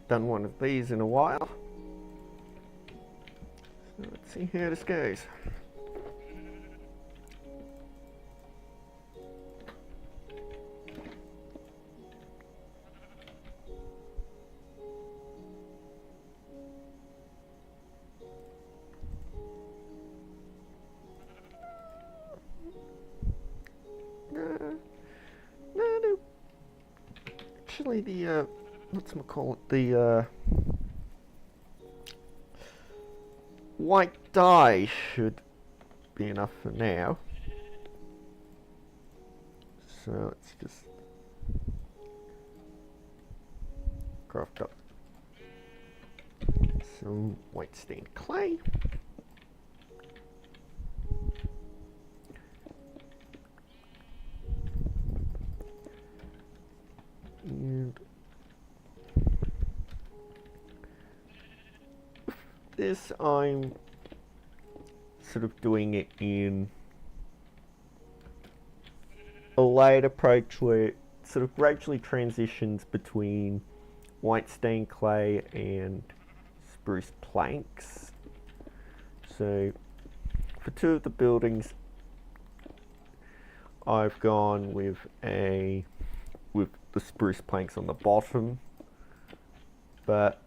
done one of these in a while. So let's see how this goes. No. Actually, the the white dye should be enough for now. So let's just craft up some white stained clay. And this, I'm sort of doing it in a light approach where it sort of gradually transitions between white stained clay and spruce planks. So for two of the buildings, I've gone with the spruce planks on the bottom, but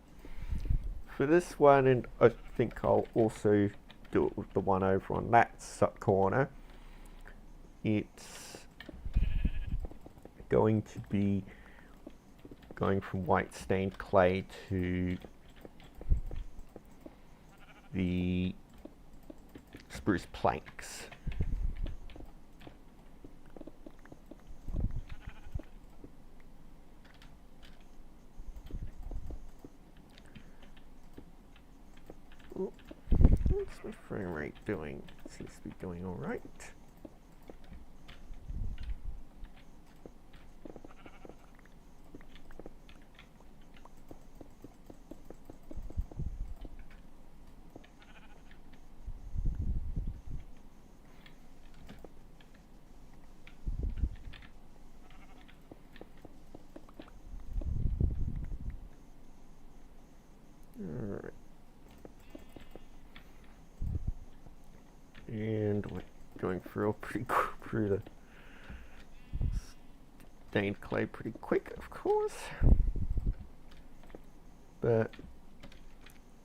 for this one, and I think I'll also do it with the one over on that corner, it's going to be going from white stained clay to the spruce planks. What's my frame rate doing? Seems to be doing all right. And we're going through the stained clay pretty quick, of course. But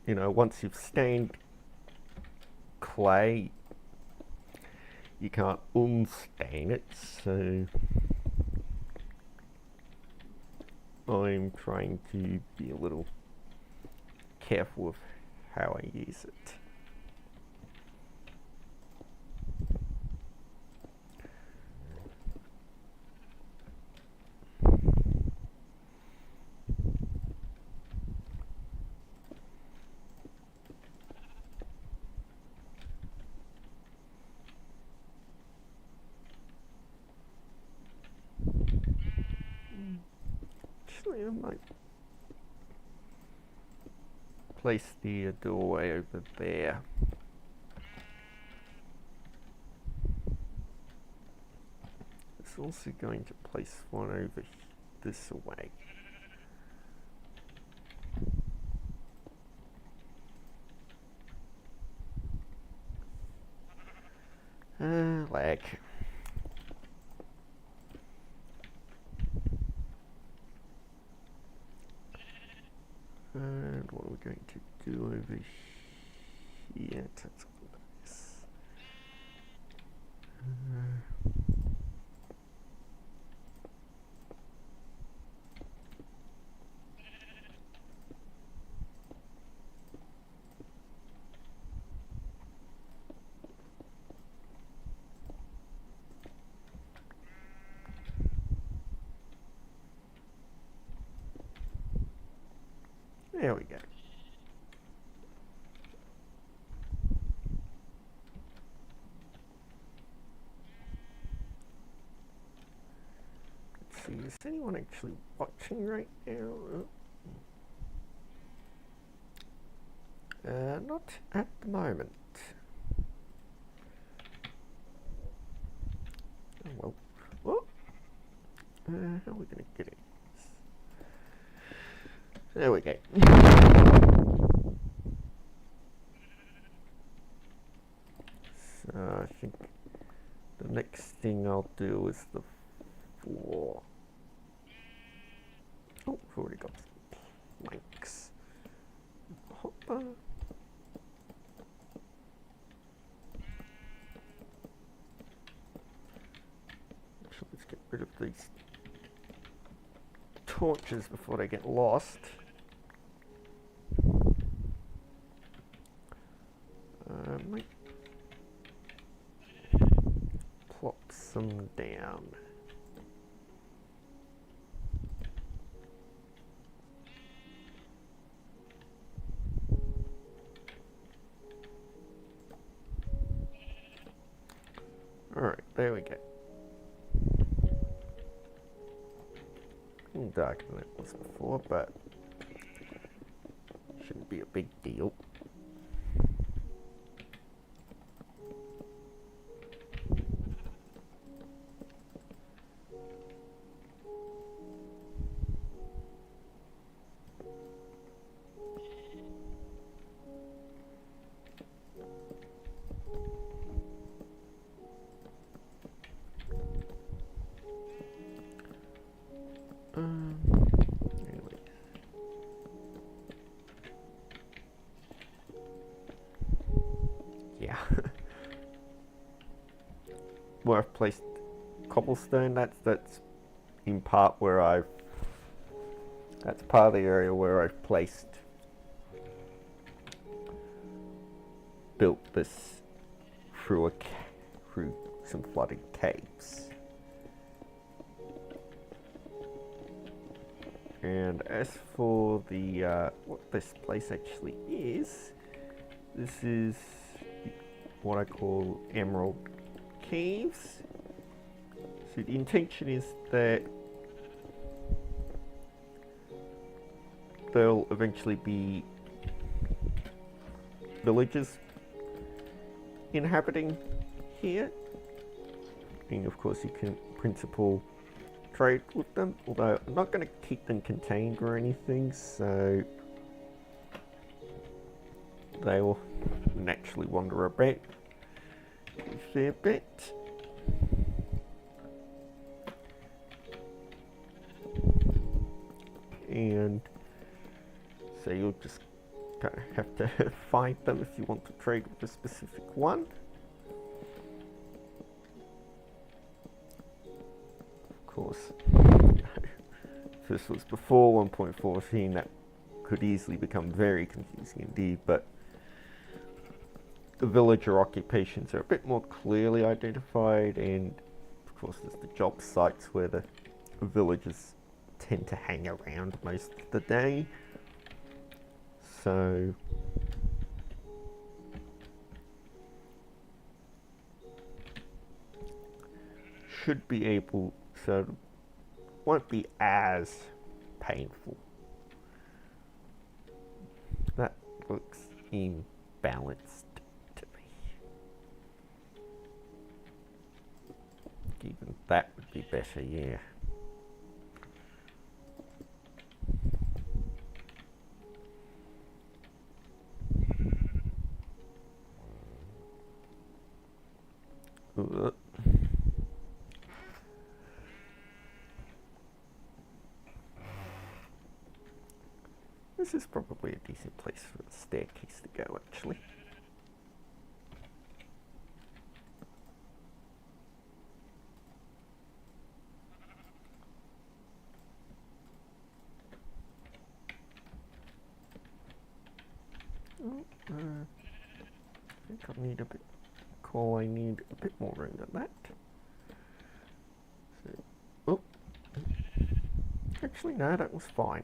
you know, once you've stained clay, you can't unstain it. So I'm trying to be a little careful with how I use it. Actually, I might place the doorway over there. It's also going to place one over this way. Lag. And what are we going to do over here? That's nice. There we go. Let's see, is anyone actually watching right now? Not at the moment. Oh well. Well, how are we going to get it? There we go. So I think the next thing I'll do is the floor. Oh, I've already got planks. Hopper. So let's get rid of these torches before they get lost. Might plop some down. Alright, there we go. Darker than it was before, but shouldn't be a big deal. Anyway. Yeah. Where I've placed cobblestone, that's in part where that's part of the area where I've built this through some flooded caves. And as for the what this place actually is, this is what I call Emerald Caves. So the intention is that there'll eventually be villagers inhabiting here, and of course you can principal trade with them, although I'm not going to keep them contained or anything, so they will naturally wander about a fair bit. And so you'll just kind of have to find them if you want to trade with a specific one. Of course, if this was before 1.14, that could easily become very confusing indeed, but the villager occupations are a bit more clearly identified, and of course there's the job sites where the villagers tend to hang around most of the day. So should be able, so it won't be as painful. That looks imbalanced to me. Even that would be better, yeah. This is probably a decent place for the staircase to go, actually. I think I need a bit. I need a bit more room than that. So, oh, actually no, that was fine.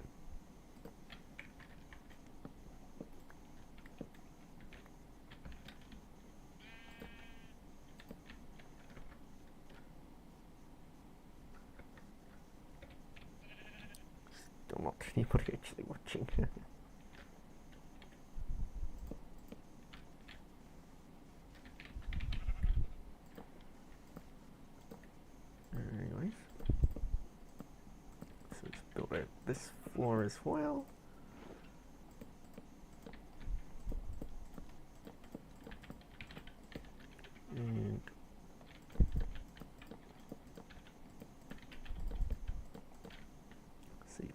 Still not anybody actually watching. Anyways, so let's build out this floor as well.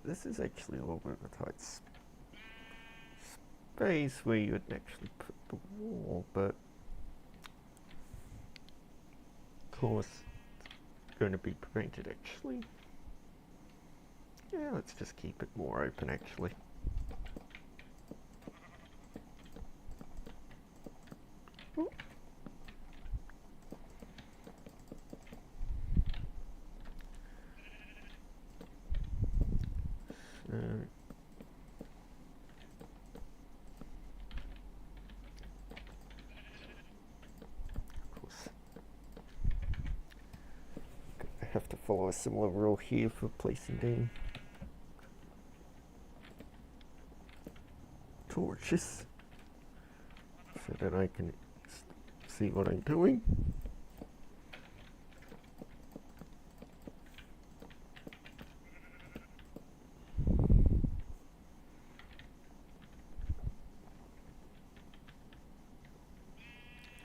this is actually a little bit of a tight space where you would actually put the wall, but of course it's going to be prevented actually. Yeah, let's just keep it more open actually. Ooh. So, of course, I have to follow a similar rule here for placing down torches so that I can see what I'm doing.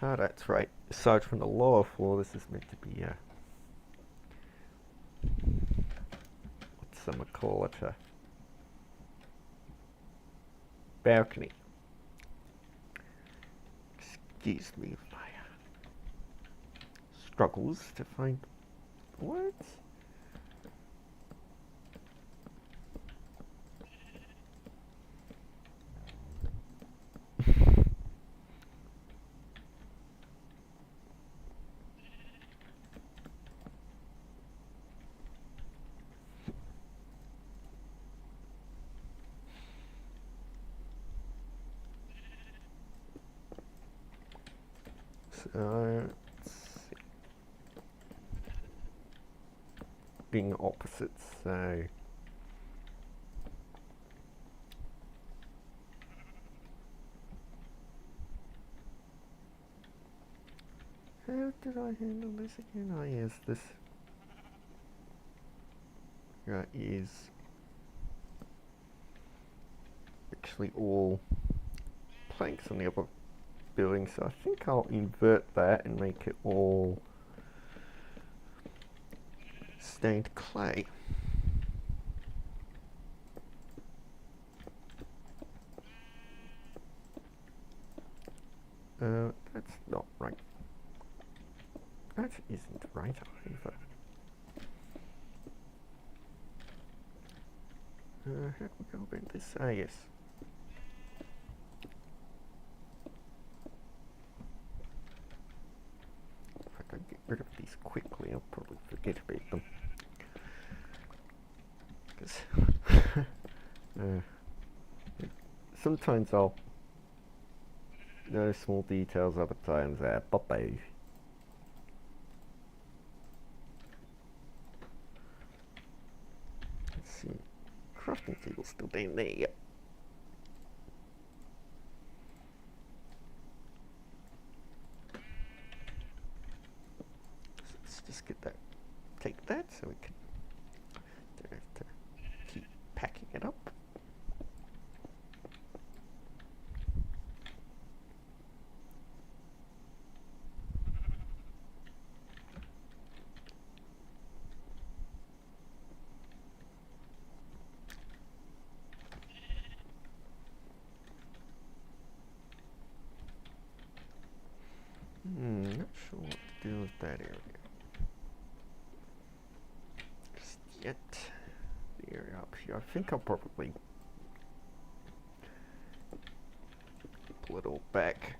Ah, that's right. Aside from the lower floor, this is meant to be a, what some would call it, a balcony. Excuse me with my struggles to find what? So, let's see. Being opposites, so how did I handle this again? Oh yes, this is actually all planks on the upper building, so I think I'll invert that and make it all stained clay. That's not right. That isn't right either. How do we go about this? Ah, yes. If I can get rid of these quickly, I'll probably forget about them. Because sometimes I'll notice small details, other times bye-bye. Let's see. Crafting table's still down there, yep. So let's just get that, take that so we can don't have to keep packing it up. Not sure what to do with that area just yet. The area up here, I think I'll probably pull it all back.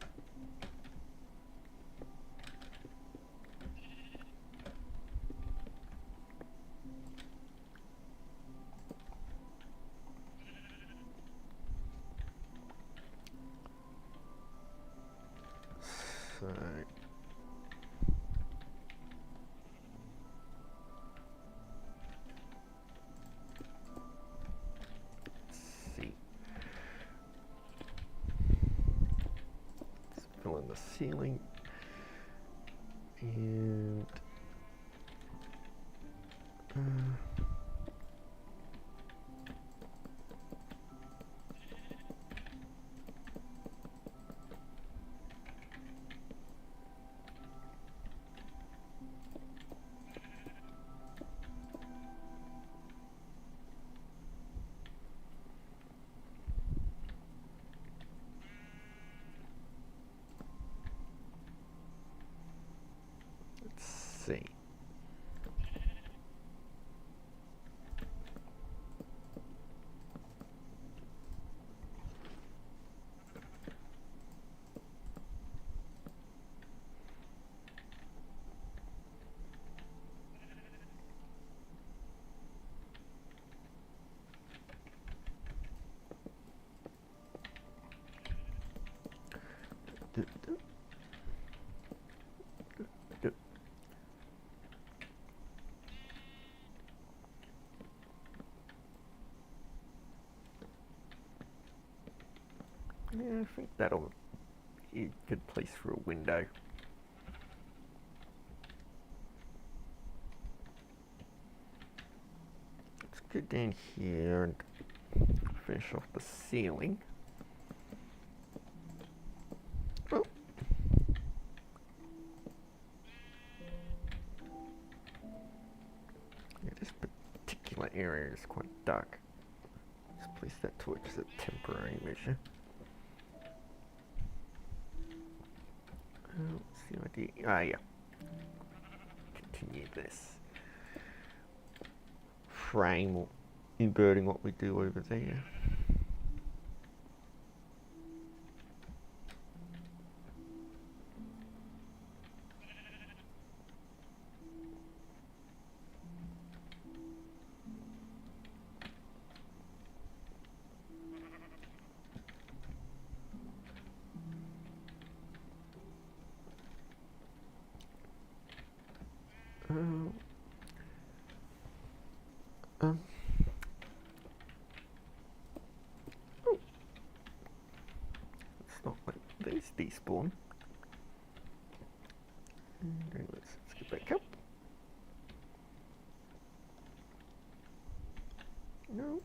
So fill in the ceiling and Yeah, I think that'll be a good place for a window. Let's go down here and finish off the ceiling. Oh. Yeah, this particular area is quite dark. Let's place that torch as a temporary measure. What's the idea? Ah, yeah. Continue this frame or inverting what we do over there. Oh. Let's not let these despawn. And let's get back up. No.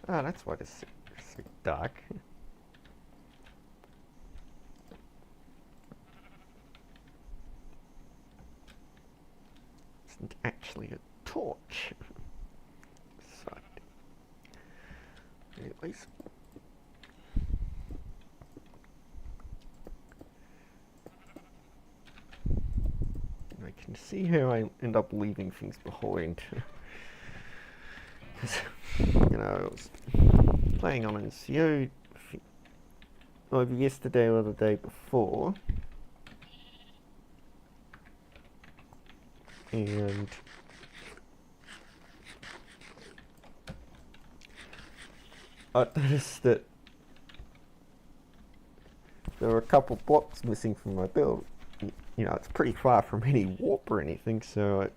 Ah, that's why it's so dark. Isn't actually a torch. So, anyways. I can see how I end up leaving things behind. You know, I was playing on NCO either yesterday or the day before, and I noticed that there were a couple blocks missing from my build. You know, it's pretty far from any warp or anything, so it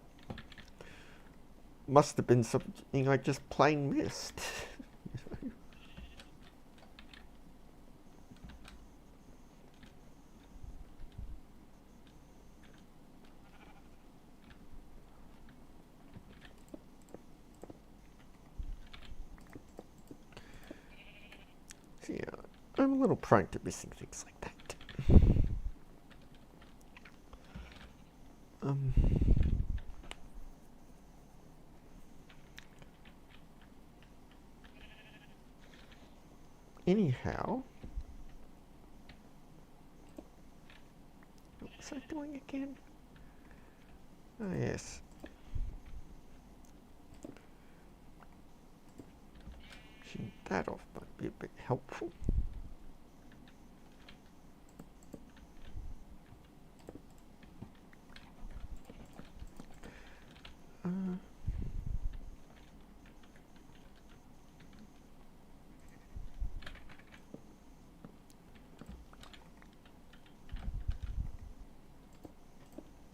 must have been something I just plain missed. So yeah, I'm a little prone to missing things like that. Anyhow, what was I doing again? Oh yes. Shooting that off might be a bit helpful.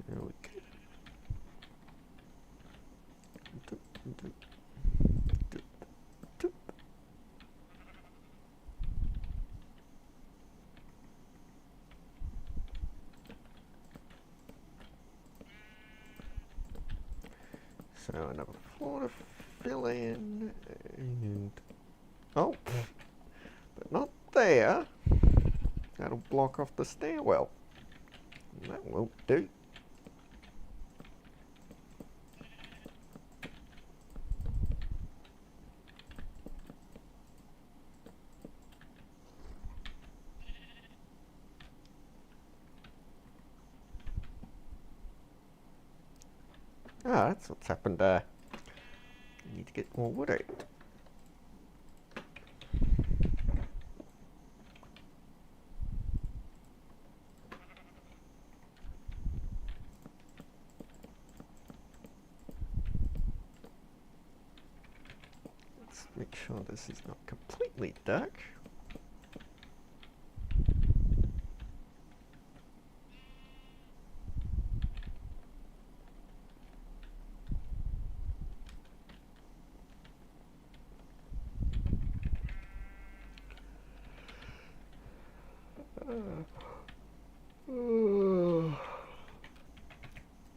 There we go. So another floor to fill in, and oh, but not there. That'll block off the stairwell. That won't do. Ah, that's what's happened there. I need to get more wood out. Let's make sure this is not completely dark.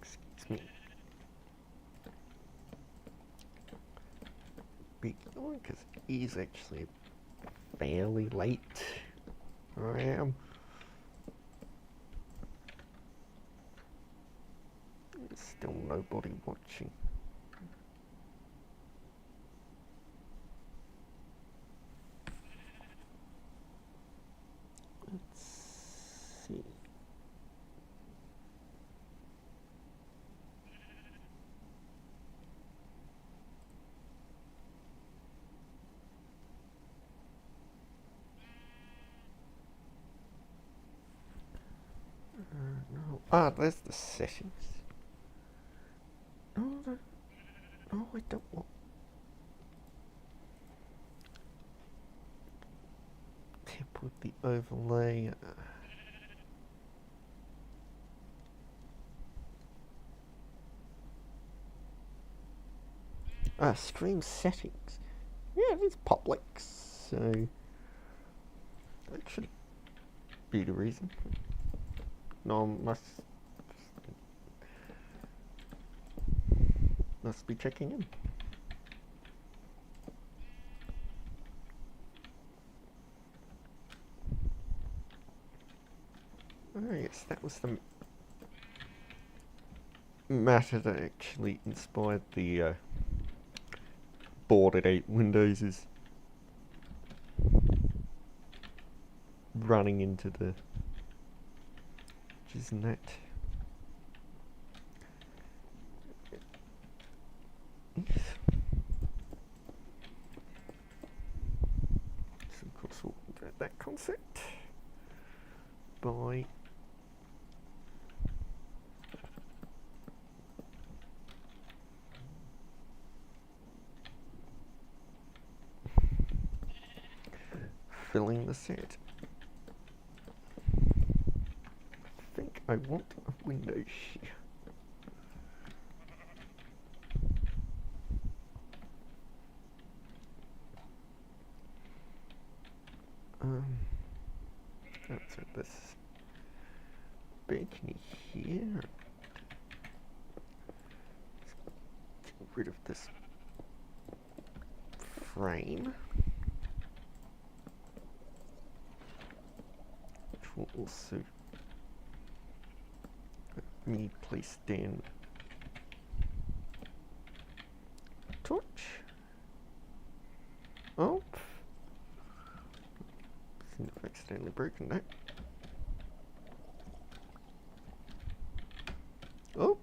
Excuse me. Because it is actually fairly late where I am. There's still nobody watching. Let's see. No. Ah, there's the settings. No, no, I don't want. Tip with the overlay. Stream settings. Yeah, it is public, so that should be the reason. No, must be checking in. Oh yes, that was the matter that actually inspired the boarded out Windows is running into the net. Yes. So of course we'll invert that concept by filling the set. I think I want a window here. That's it, this balcony here. Get rid of this frame, which will also let me place down a torch. Oh, seems to have accidentally broken that. Oh.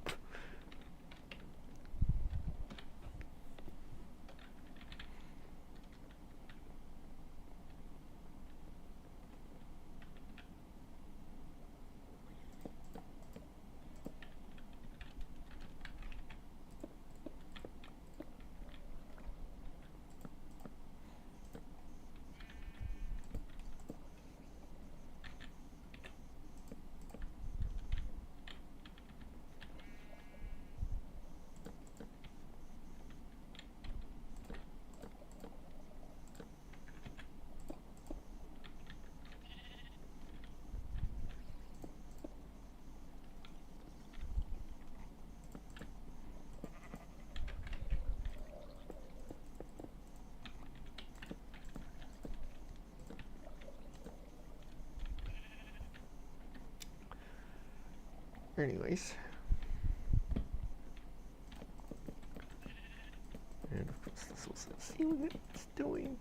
Anyways, and of course this will see what it's doing.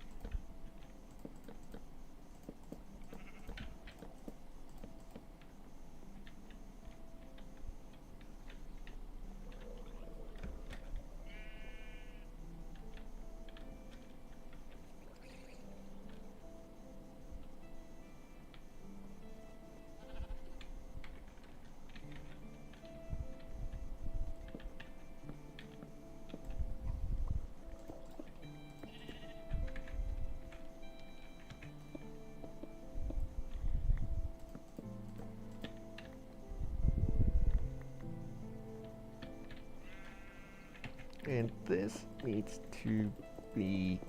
And this needs to be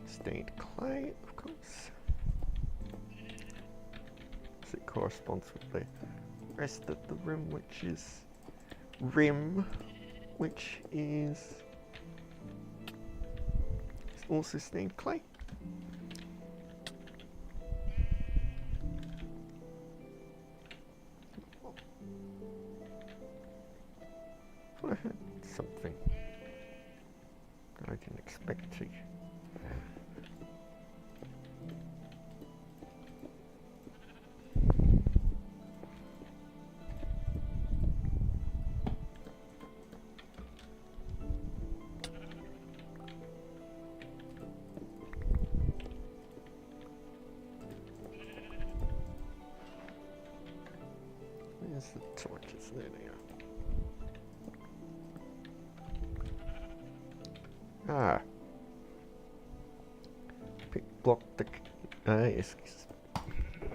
stained clay, of course. So it corresponds with the rest of the room, which is which is also stained clay. I heard something that I didn't expect to. Where's the torches? There they are. Ah. Pick block the... yes.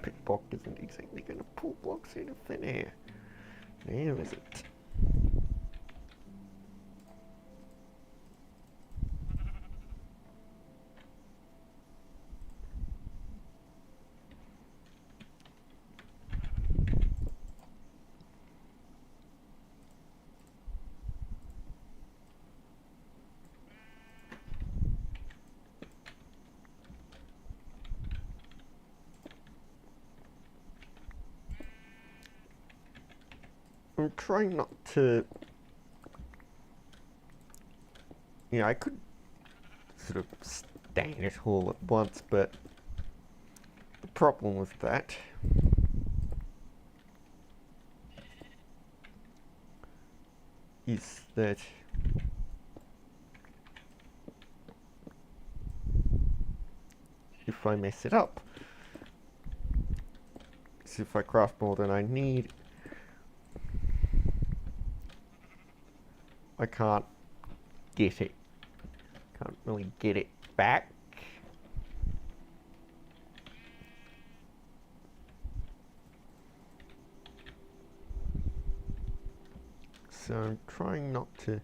Pick block isn't exactly going to pull blocks out of thin air. Now is it? I'm trying not to... Yeah, I could sort of stain it all at once, but the problem with that is that if I mess it up, so if I craft more than I need, I can't get it. Can't really get it back. So I'm trying not to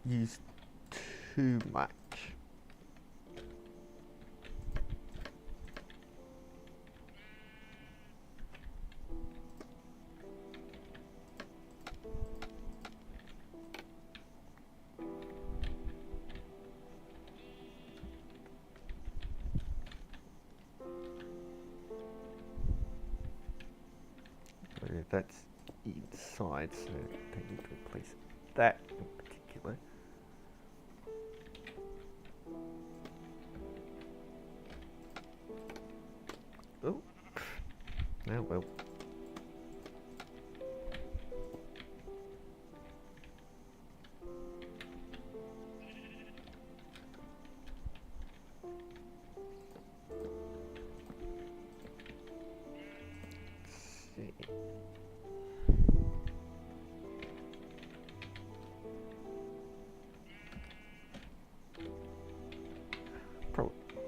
use too much. That's inside, so they need to replace that in particular. Oh, now well.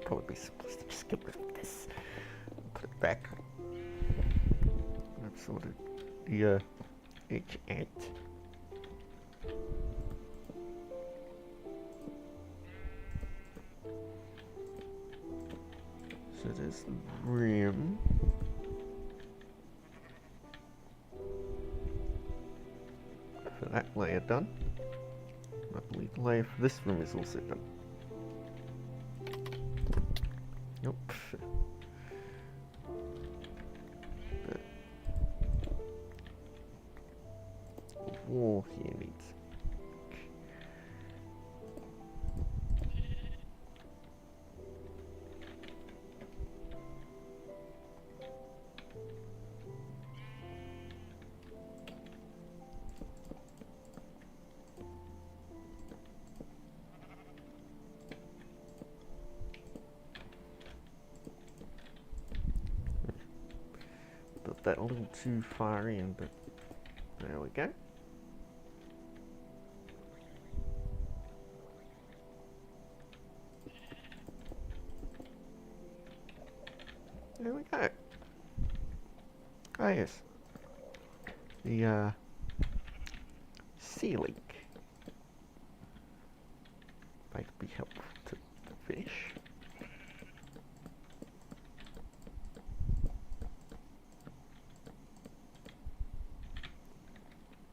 Probably be simplest to skip rid of this. Put it back. I've sorted the edge out. So there's the rim. For that layer done. I believe the layer for this room is also done. Nope. But the wall here needs. That a little too far in, but there we go. There we go. Oh yes. The ceiling. Might be helpful to finish.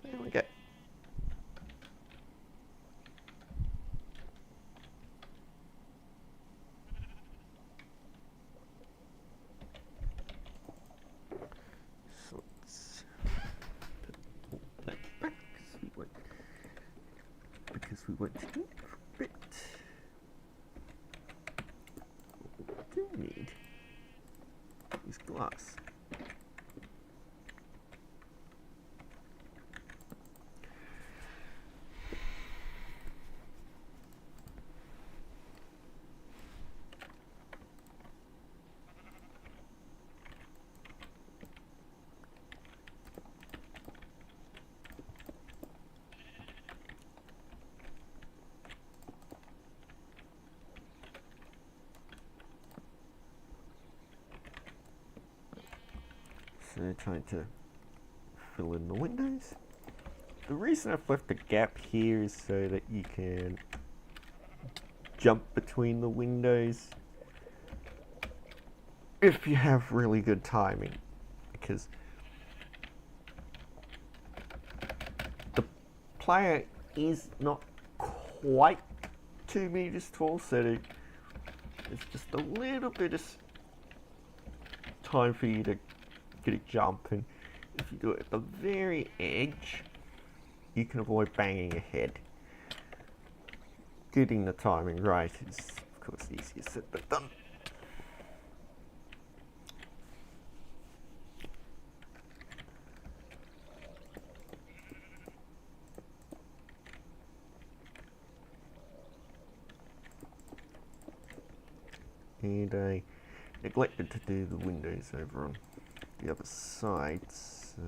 There we go. So let's put that back because we want to do it for a bit. What we do need is glass. So trying to fill in the windows. The reason I've left a gap here is so that you can jump between the windows if you have really good timing, because the player is not quite 2 meters tall, so it's just a little bit of time for you to get a jump, and if you do it at the very edge, you can avoid banging your head. Getting the timing right is, of course, easier said than done. And I neglected to do the windows over on the other side, so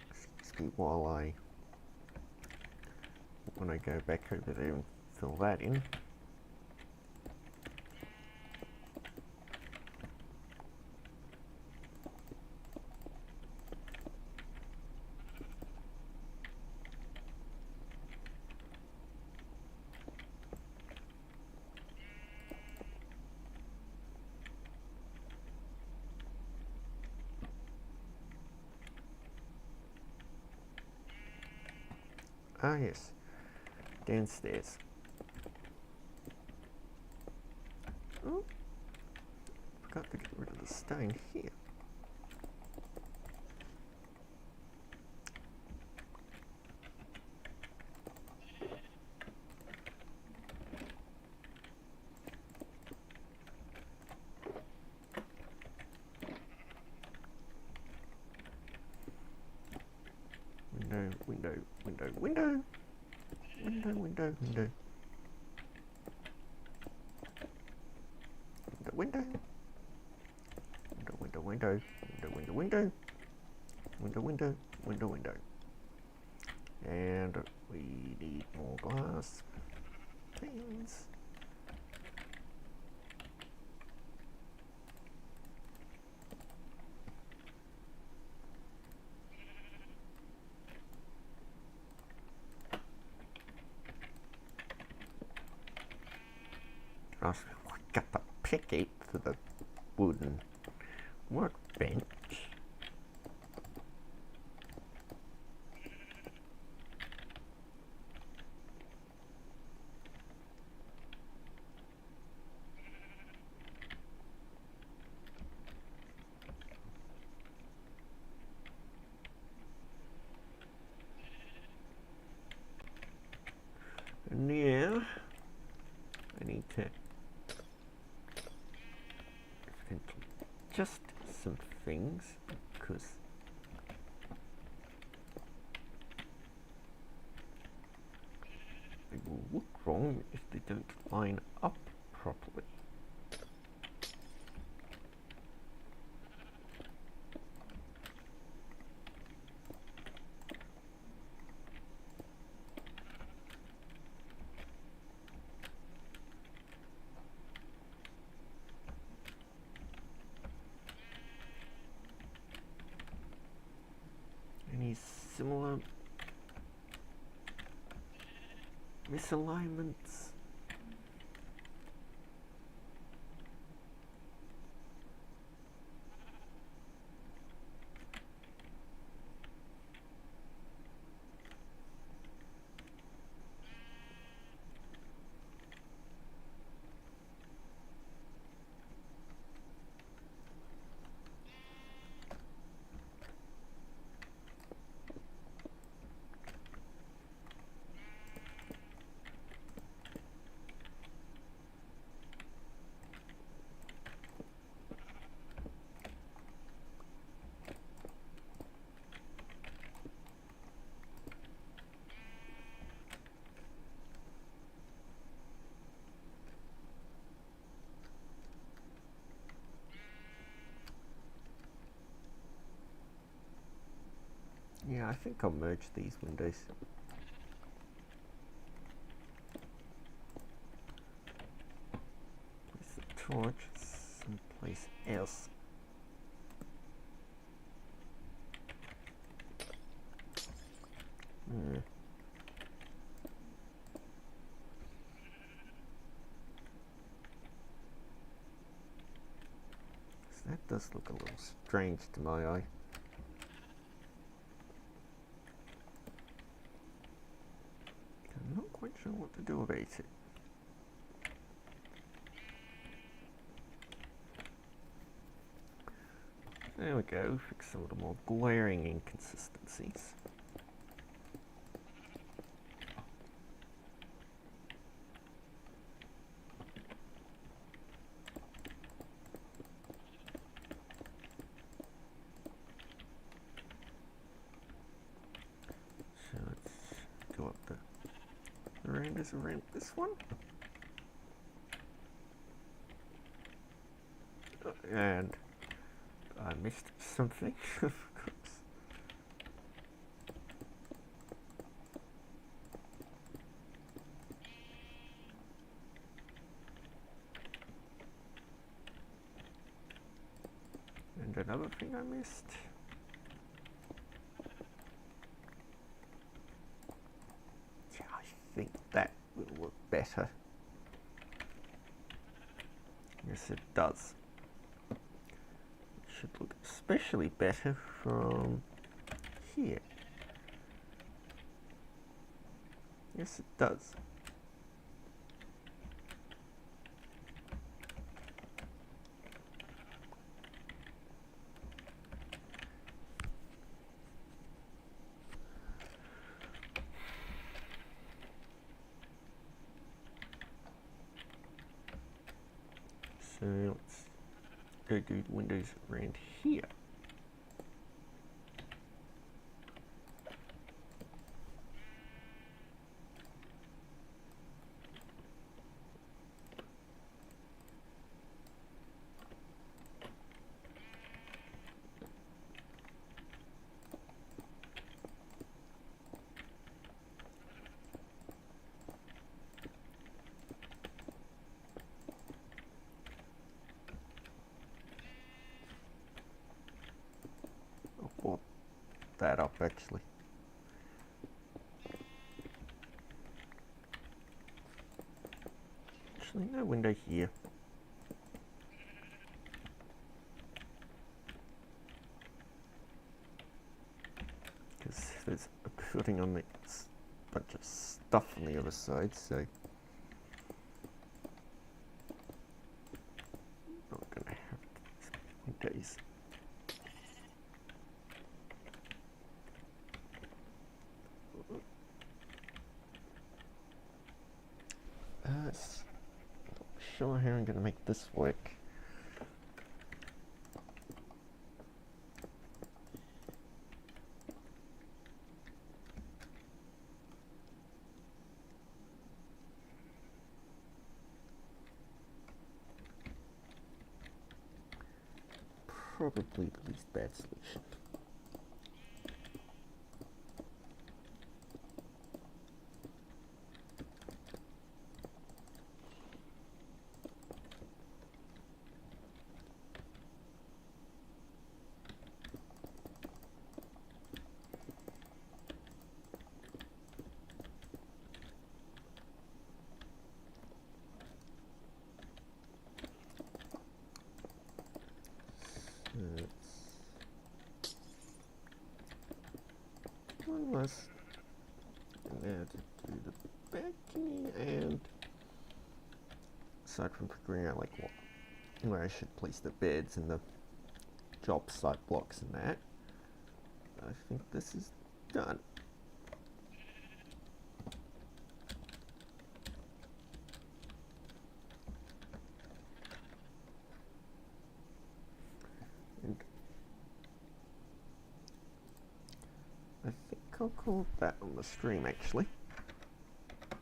excuse me while when I go back over there and fill that in. Ah yes, downstairs. Oh, forgot to get rid of the stain here. Window. And we need more glass panes. I got the pick it to the wooden workbench. And now I need to just some things, because they will look wrong if they don't line up properly. similar misalignments. Yeah, I think I'll merge these windows. Place the torch someplace else. So that does look a little strange to my eye. I'm not quite sure what to do about it. There we go, fix some of the more glaring inconsistencies. So let's go up the verandas around this one. And I missed something, of course. And another thing I missed. Yeah, I think that will work better. Yes, it does. Should look especially better from here. Yes, it does. So let's go do the windows around here. That up actually. Actually, no window here. Because there's a building on the bunch of stuff on the other side, so not gonna have windows. Not sure how I'm going to make this work. Probably the least bad solution. nice. And now to do the backing, and aside from figuring out like where I should place the beds and the job site blocks and that, I think this is done. And I think I'll call that on the stream actually.